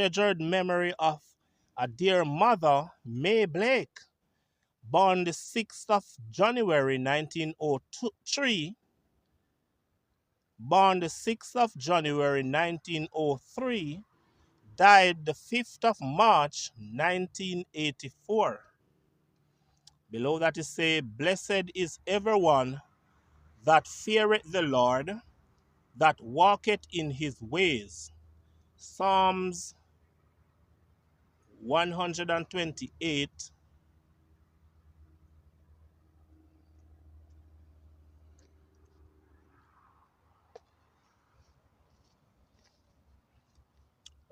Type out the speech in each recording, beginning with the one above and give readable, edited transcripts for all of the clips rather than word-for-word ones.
treasured memory of a dear mother, May Blake, born the 6th of January 1903, born the 6th of January 1903, died the 5th of March 1984. Below that is say, blessed is everyone that feareth the Lord, that walketh in his ways. Psalms 128.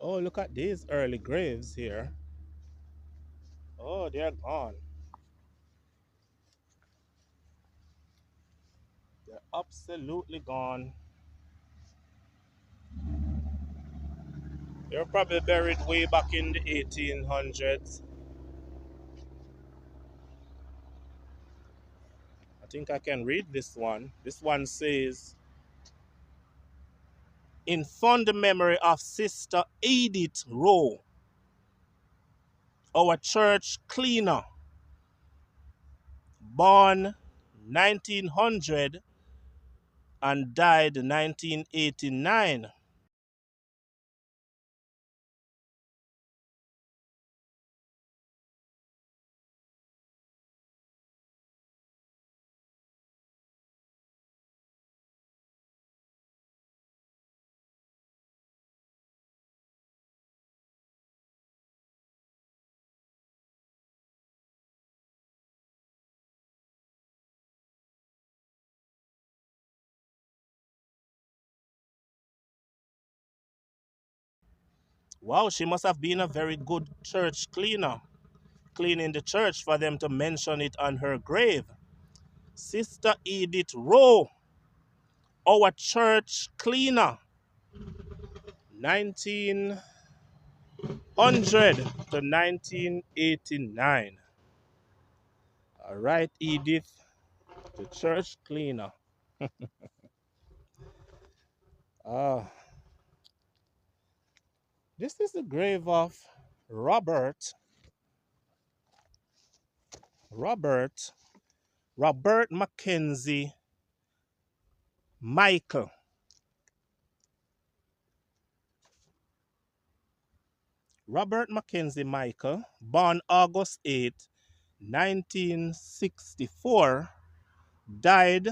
Oh, look at these early graves here. Oh, they're gone. They're absolutely gone. They're probably buried way back in the 1800s. I think I can read this one. This one says, in fond memory of Sister Edith Rowe, our church cleaner, born 1900 and died 1989. Wow, she must have been a very good church cleaner, cleaning the church for them to mention it on her grave. Sister Edith Rowe, our church cleaner, 1900 to 1989. All right, Edith, the church cleaner. Ah, this is the grave of Robert. Robert. Robert Mackenzie Michael. Robert Mackenzie Michael, born August 8, 1964, died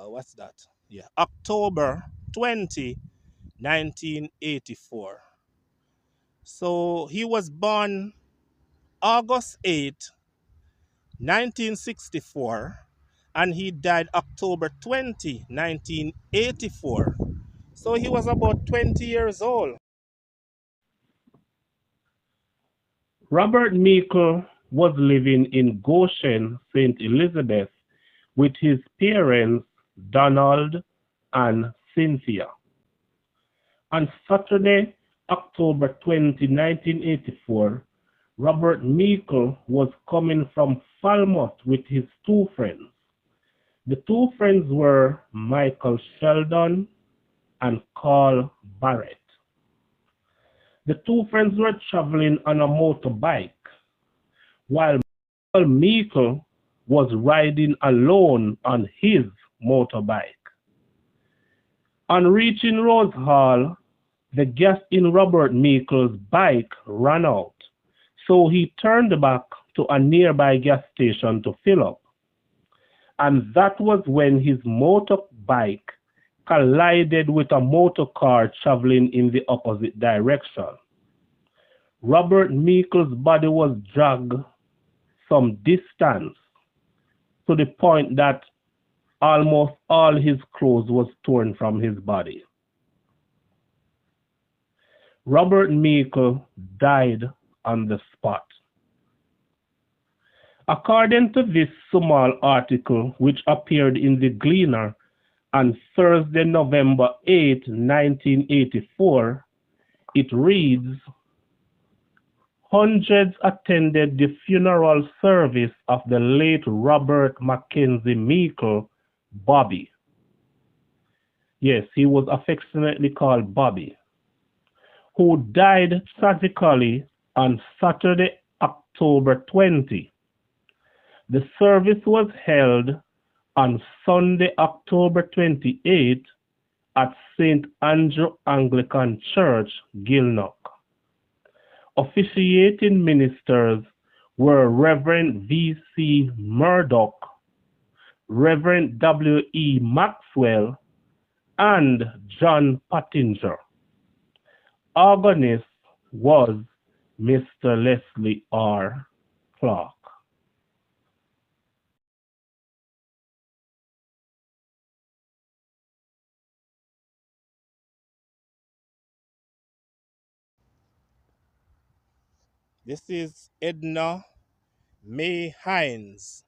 what's that? Yeah, October 20, 1984. So he was born August 8, 1964, and he died October 20, 1984. So he was about 20 years old. Robert Meikle was living in Goshen, St. Elizabeth, with his parents, Donald and Cynthia. On Saturday, October 20, 1984, Robert Meikle was coming from Falmouth with his two friends. The two friends were Michael Sheldon and Carl Barrett. The two friends were traveling on a motorbike, while Michael Meikle was riding alone on his motorbike. On reaching Rose Hall, the gas in Robert Meikle's bike ran out, so he turned back to a nearby gas station to fill up. And that was when his motorbike collided with a motor car traveling in the opposite direction. Robert Meikle's body was dragged some distance to the point that almost all his clothes was torn from his body. Robert Meikle died on the spot. According to this small article, which appeared in the Gleaner on Thursday, November 8, 1984, it reads, hundreds attended the funeral service of the late Robert Mackenzie Meikle, Bobby. Yes, he was affectionately called Bobby, who died tragically on Saturday, October 20. The service was held on Sunday, October 28 at St. Andrew Anglican Church, Gilnock. Officiating ministers were Reverend V.C. Murdoch, Reverend W.E. Maxwell, and John Pottinger. Organist was Mr. Leslie R. Clark. This is Edna May Hines.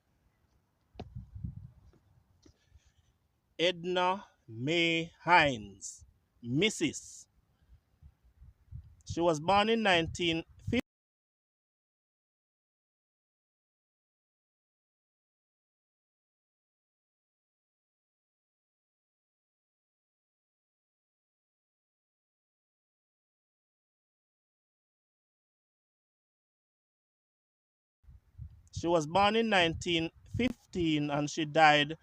Edna May Hines, Mrs. She was born in 1950. She was born in 1915 and she died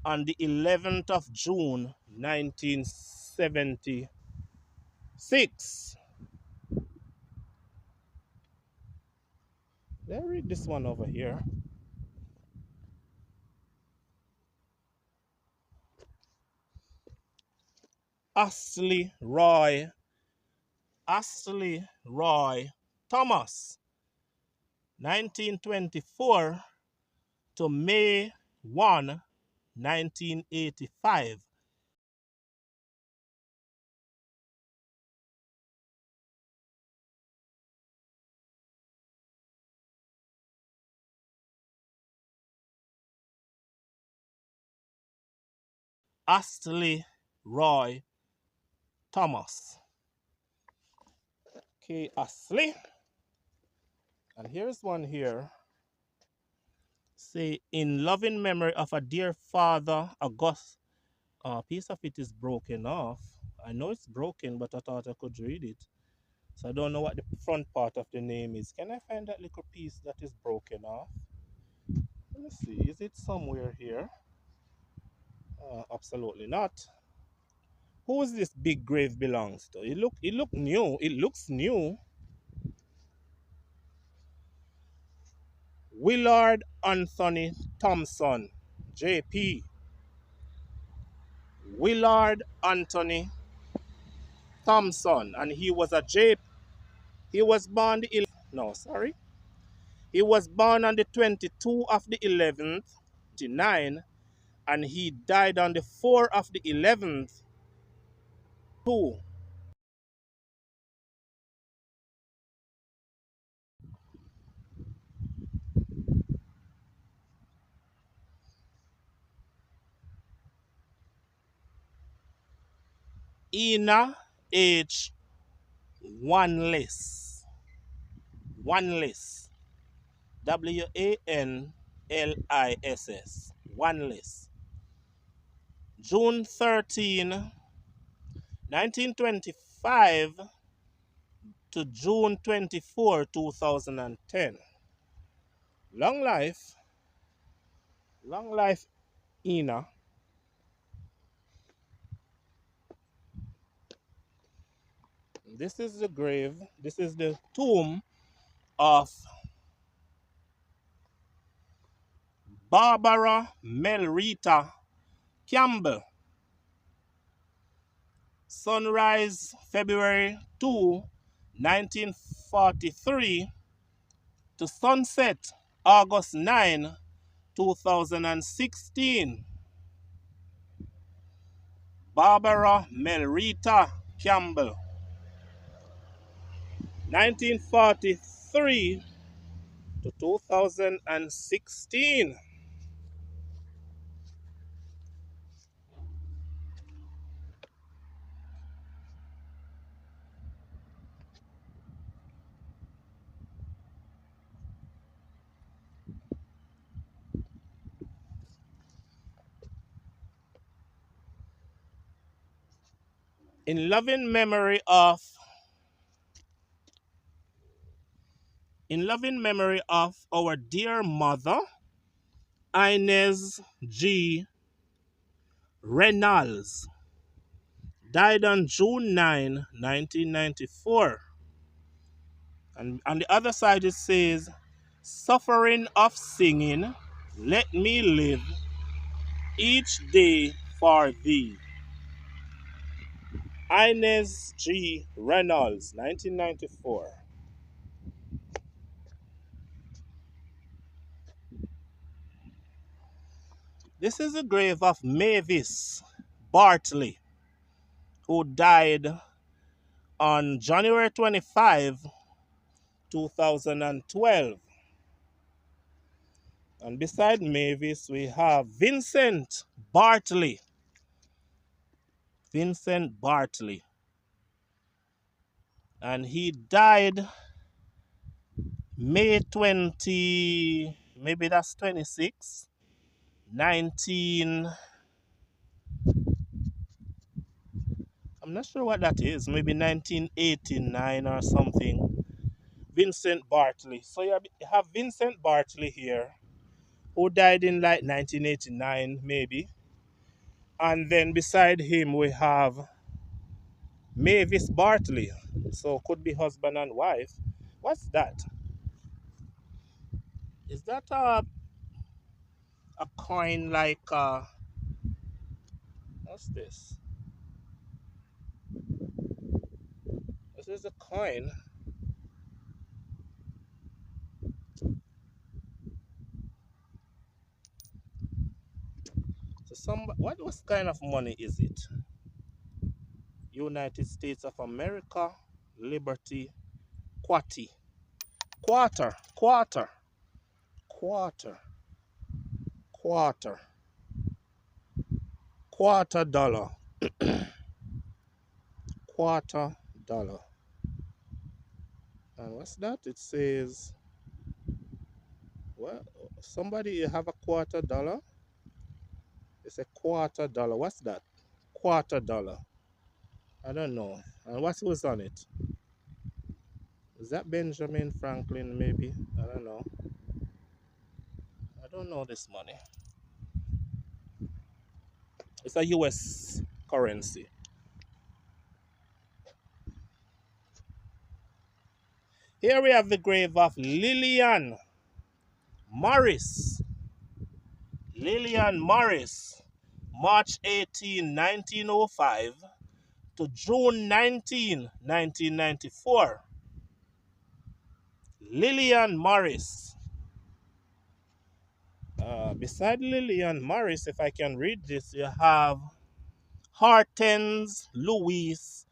on the 11th of June 1976. Let me read this one over here. Astley Roy. Astley Roy Thomas, 1924 to May 1, 1985. Astley Roy Thomas. Okay, Astley. And here's one here. Say, in loving memory of a dear father, August. A piece of it is broken off. I know it's broken, but I thought I could read it. So I don't know what the front part of the name is. Can I find that little piece that is broken off? Let me see. Is it somewhere here? Absolutely not. Who is this big grave belongs to? It look new. It looks new. Willard Anthony Thompson, JP. Willard Anthony Thompson, and he was a J. He was born the no, sorry. He was born on the 22 of the 11th, 1929, and he died on the 4 of the 11th, 2. Ina H. Wanliss. Wanliss. Wanliss. Wanliss. June 13, 1925 to June 24, 2010. Long life. Long life, Ina. This is the grave. This is the tomb of Barbara Melrita Campbell. Sunrise February 2, 1943 to sunset August 9, 2016. Barbara Melrita Campbell, 1943 to 2016. In loving memory of our dear mother, Inez G. Reynolds, died on June 9, 1994. And on the other side it says, suffering of singing, let me live each day for thee. Inez G. Reynolds, 1994. This is the grave of Mavis Bartley, who died on January 25, 2012. And beside Mavis, we have Vincent Bartley. Vincent Bartley. And he died May 20, maybe that's 26, 19, I'm not sure what that is, maybe 1989 or something. Vincent Bartley. So you have Vincent Bartley here, who died in like 1989, maybe. And then beside him, we have Mavis Bartley. So could be husband and wife. What's that? Is that a coin like, what's this? This is a coin. So what kind of money is it? United States of America, Liberty, Quati. Quarter, quarter, quarter, quarter, quarter dollar, quarter dollar. And what's that? It says, well, somebody have a quarter dollar? It's a quarter dollar. What's that? Quarter dollar. I don't know. And what was on it? Is that Benjamin Franklin maybe? I don't know. I don't know this money. It's a US currency. Here we have the grave of Lillian Morris. Lillian Morris, March 18, 1905 to June 19, 1994. Lillian Morris. Beside Lillian Morris, if I can read this, you have Hortense Louise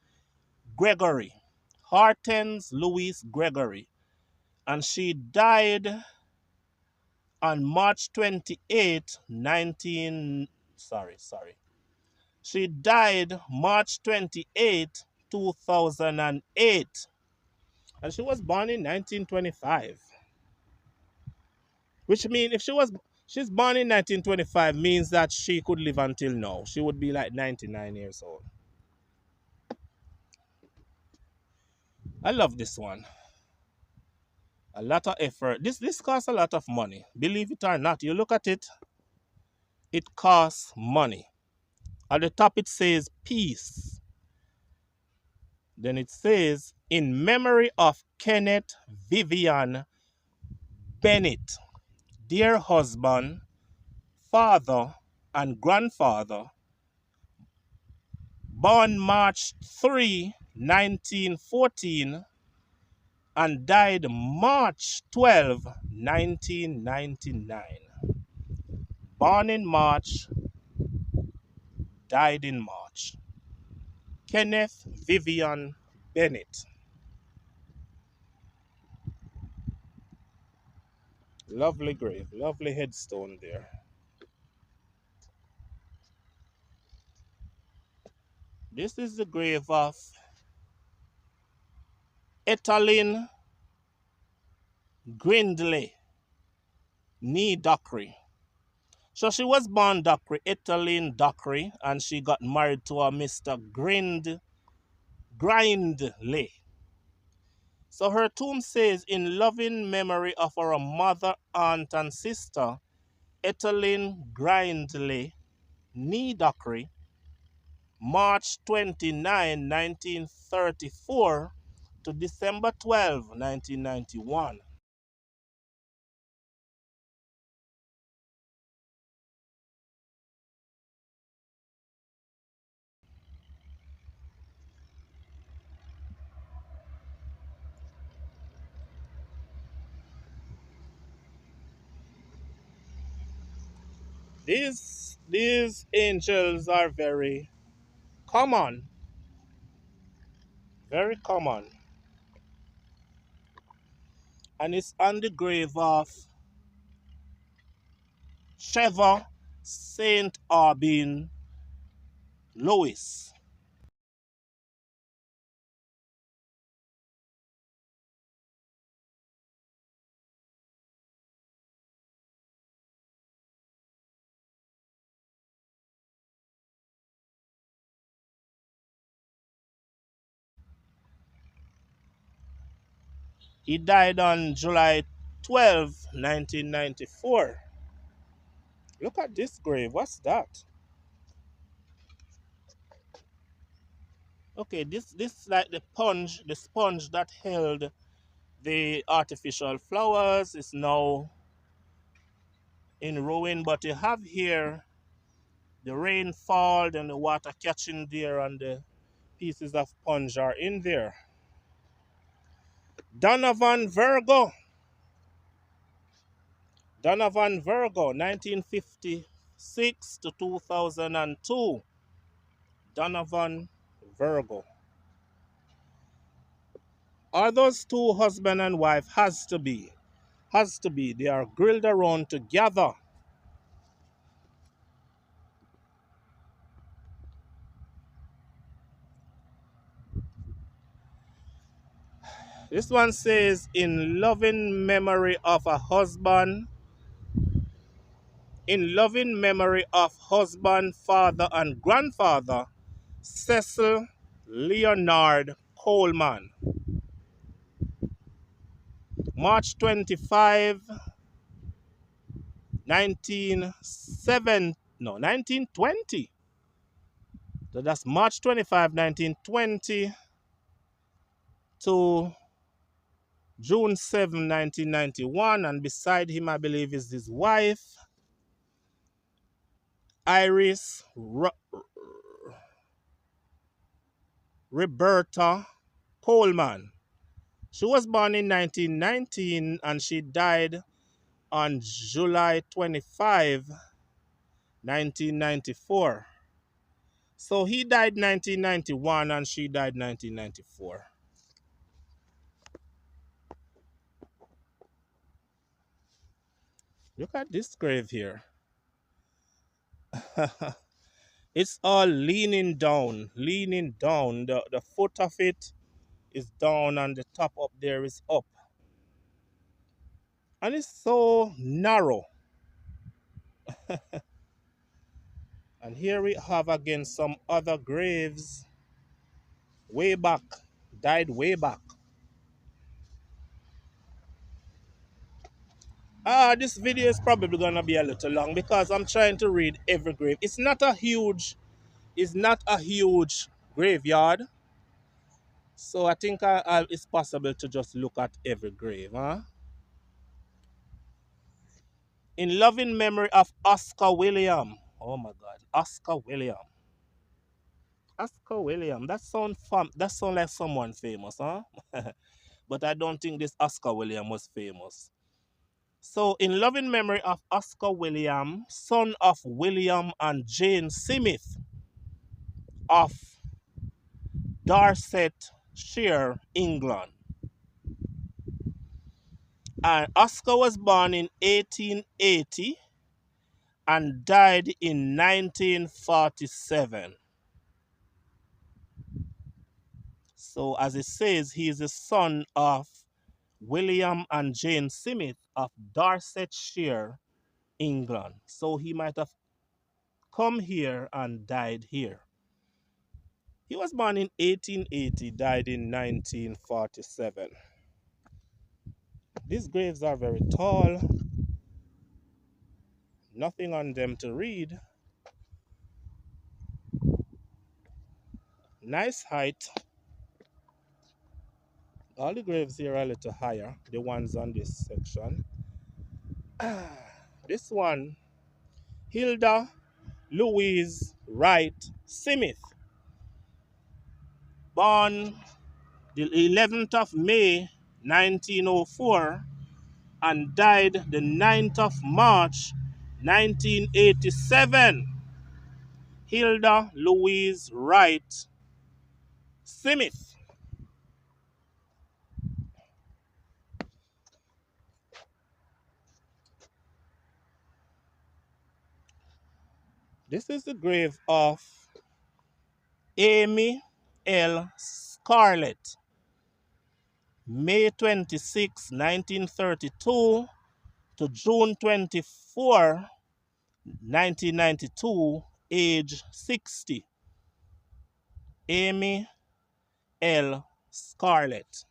Gregory. Hortense Louise Gregory. And she died on March 28, 19... Sorry. She died March 28, 2008. And she was born in 1925. Which means if she's born in 1925 means that she could live until now. She would be like 99 years old. I love this one. A lot of effort. This costs a lot of money. Believe it or not, you look at it, it costs money. At the top it says peace. Then it says in memory of Kenneth Vivian Bennett, dear husband, father, and grandfather, born March 3, 1914, and died March 12, 1999. Born in March, died in March. Kenneth Vivian Bennett. Lovely grave, lovely headstone there. This is the grave of Etalyn Grindley, nee Dockery. So she was born Dockery, Etalyn Dockery, and she got married to a Mr. Grind Grindley. So her tomb says, in loving memory of our mother, aunt, and sister, Ethelyn Grindley, Nee Dockery, March 29, 1934 to December 12, 1991. These angels are very common, very common. And it's on the grave of Trevor St. Aubin Lewis. He died on July 12, 1994. Look at this grave. What's that? Okay, this like the sponge that held the artificial flowers is now in ruin, but you have here the rainfall and the water catching there and the pieces of sponge are in there. Donovan Virgo. Donovan Virgo, 1956 to 2002. Donovan Virgo. Are those two husband and wife? Has to be. Has to be. They are grilled around together. This one says, in loving memory of a husband, in loving memory of husband, father, and grandfather, Cecil Leonard Coleman. March 25, 1920. So that's March 25, 1920 to June 7, 1991. And beside him, I believe, is his wife, Iris Roberta Coleman. She was born in 1919 and she died on July 25, 1994. So he died 1991 and she died 1994. Look at this grave here. It's all leaning down, leaning down. The foot of it is down and the top up there is up. And it's so narrow. And here we have again some other graves way back, died way back. This video is probably gonna be a little long because I'm trying to read every grave. It's not a huge graveyard. So I think it's possible to just look at every grave, huh? In loving memory of Oscar William. Oh my God, Oscar William. Oscar William. That sound like someone famous, huh? But I don't think this Oscar William was famous. So, in loving memory of Oscar William, son of William and Jane Smith of Dorsetshire, England. And Oscar was born in 1880 and died in 1947. So, as it says, he is the son of William and Jane Smith of Dorsetshire, England. So, he might have come here and died here. He was born in 1880, died in 1947. These graves are very tall, nothing on them to read. Nice height. All the graves here are a little higher, the ones on this section. This one, Hilda Louise Wright Smith, born the 11th of May 1904 and died the 9th of March 1987. Hilda Louise Wright Smith. This is the grave of Amy L. Scarlett, May 26, 1932 to June 24, 1992, age 60. Amy L. Scarlett.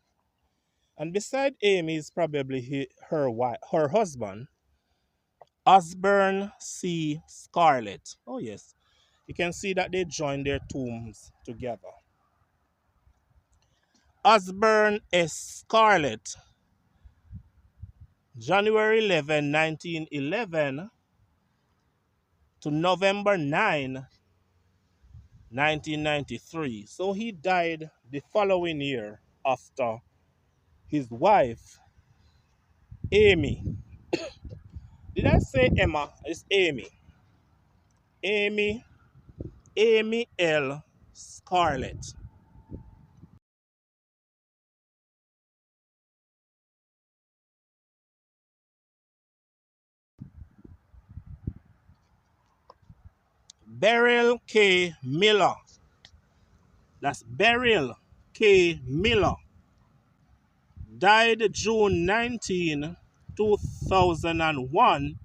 And beside Amy is probably her husband, Osborne C. Scarlett. Oh, yes. You can see that they joined their tombs together. Osborne S. Scarlett, January 11, 1911 to November 9, 1993. So he died the following year after his wife, Amy. Did I say Emma? It's Amy. Amy L. Scarlett. Beryl K. Miller. That's Beryl K. Miller. Died June 19, 2001,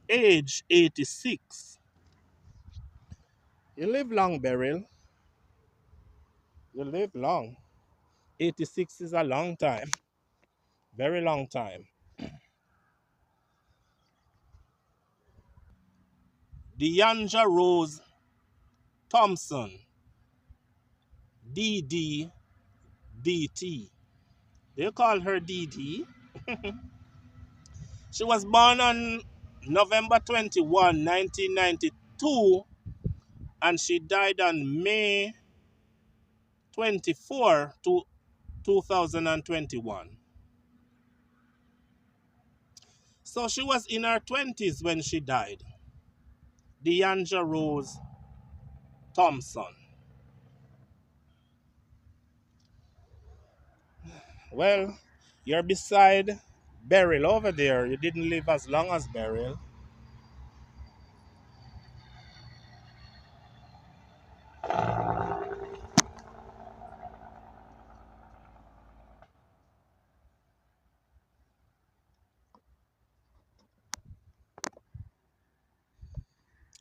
age 86. You live long, Beryl. You live long. 86 is a long time. Very long time. Deanja Rose Thompson. DD DT. They call her DD. She was born on November 21, 1992, and she died on May 24, 2021. So she was in her 20s when she died. Deanja Rose Thompson. Well, you're beside Beryl over there. You didn't live as long as Beryl.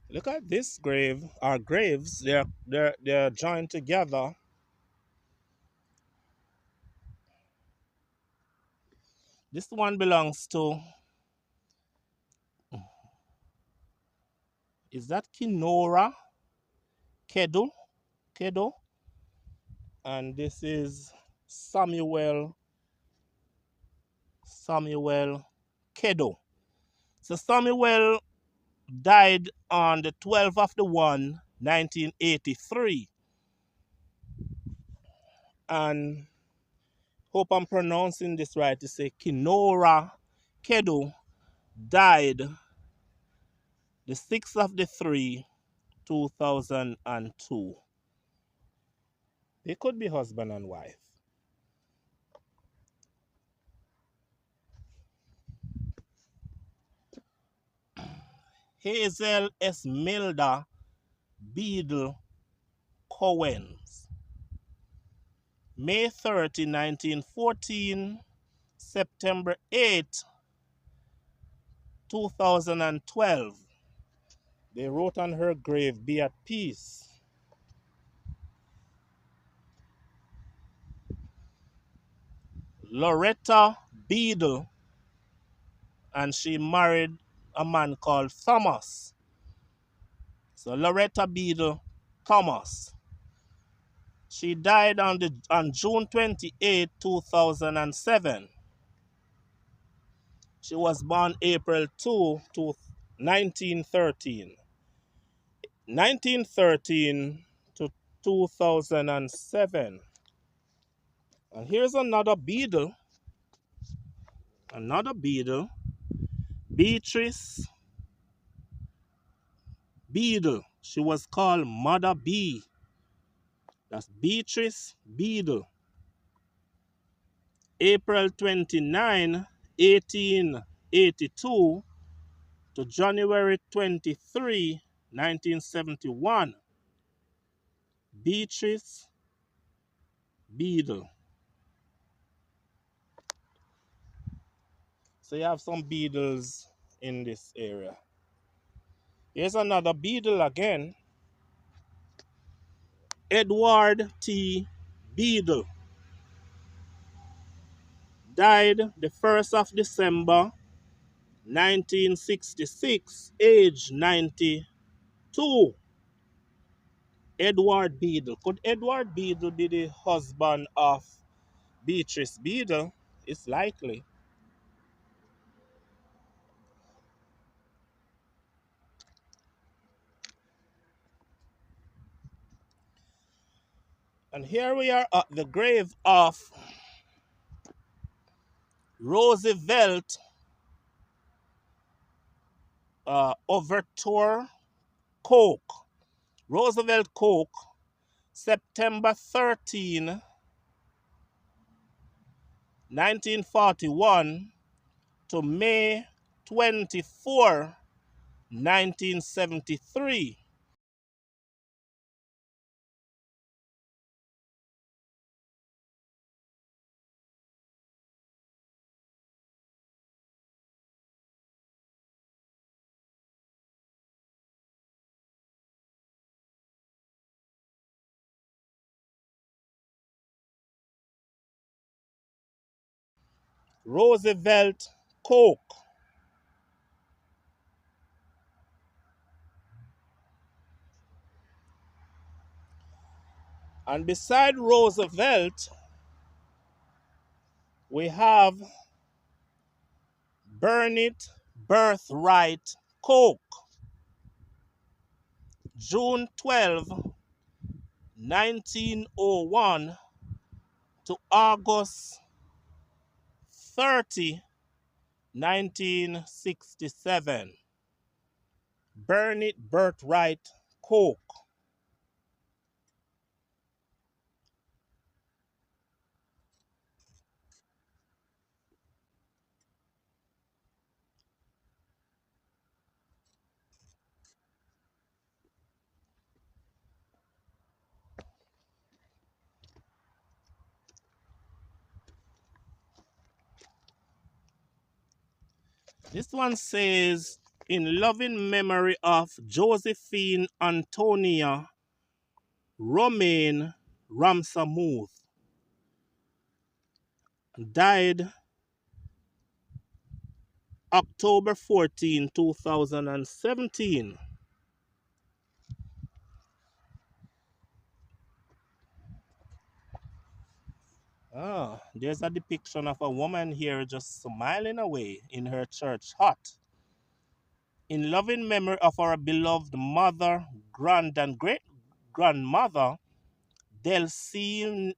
Look at this grave. Our graves, they're joined together. This one belongs to, is that Kinora Kedo? Kedo? And this is Samuel Kedo. So Samuel died on the 12th of the 1, 1983. And hope I'm pronouncing this right to say Kinora Kedo died the 6th of the 3, 2002. They could be husband and wife. Hazel Esmelda Beadle Cowens. May 30, 1914, September 8, 2012. They wrote on her grave, "Be at peace." Loretta Beadle, and she married a man called Thomas. So Loretta Beadle Thomas. She died on June 28, 2007. She was born April 2, 1913. 1913 to 2007. And here's another Beadle, Beatrice Beadle. She was called Mother B. That's Beatrice Beadle. April 29, 1882 to January 23, 1971. Beatrice Beadle. So you have some Beadles in this area. Here's another Beadle again. Edward T. Beadle. Died the 1st of December 1966, age 92. Edward Beadle. Could Edward Beadle be the husband of Beatrice Beadle? It's likely. And here we are at the grave of Roosevelt Overture Coke. Roosevelt Coke, September 13, 1941 to May 24, 1973. Roosevelt Coke. And beside Roosevelt, we have Burnett Birthright Coke. June 12, 1901 to August 30, 1967. Burnett Birthright Coke. This one says, in loving memory of Josephine Antonia Romaine Ramsamuth, died October 14, 2017. There's a depiction of a woman here just smiling away in her church hut. In loving memory of our beloved mother, grand and great grandmother, Delcine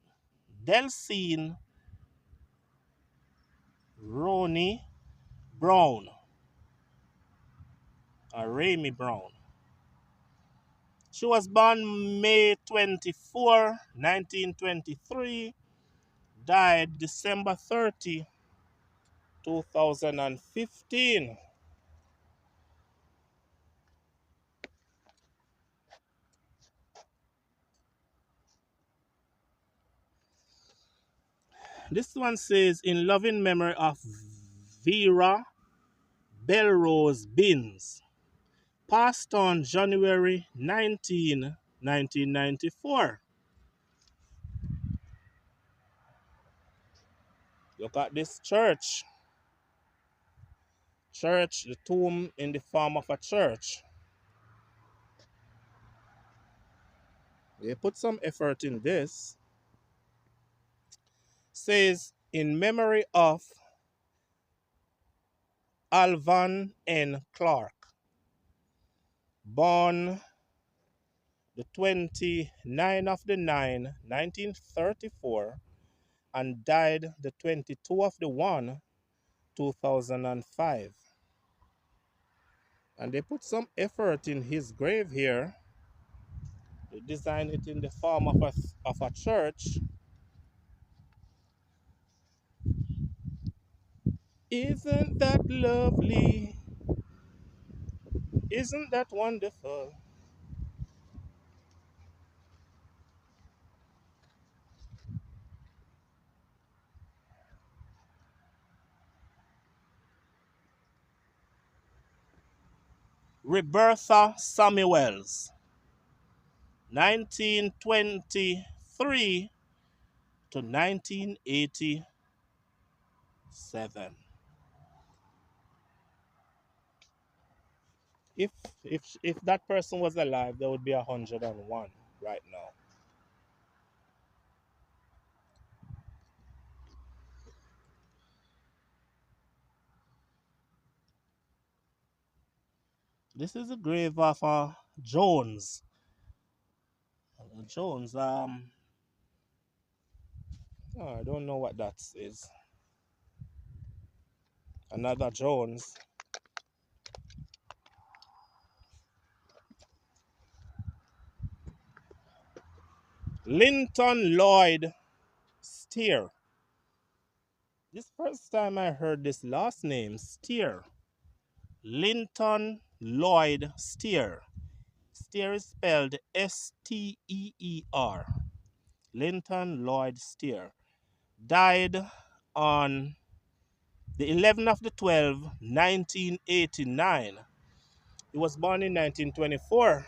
Ronnie Brown, or Ramy Brown. She was born May 24, 1923, died December 30, 2015. This one says, in loving memory of Vera Belrose Binns, passed on January 19, 1994. Look at this church. Church, the tomb in the form of a church. They put some effort in this. Says, in memory of Alvan N. Clark, born the 29th of the 9th, 1934, and died the 22 of the 1, 2005. And they put some effort in his grave here. They designed it in the form of a church. Isn't that lovely? Isn't that wonderful? Roberta Samuels, 1923 to 1987. If if that person was alive, there would be 101 right now. This is the grave of Jones. Jones. Oh, I don't know what that is. Another Jones. Linton Lloyd Steer. This first time I heard this last name, Steer. Linton Lloyd Steer. Steer is spelled Steer. Linton Lloyd Steer. Died on the 11th of the 12th, 1989. He was born in 1924.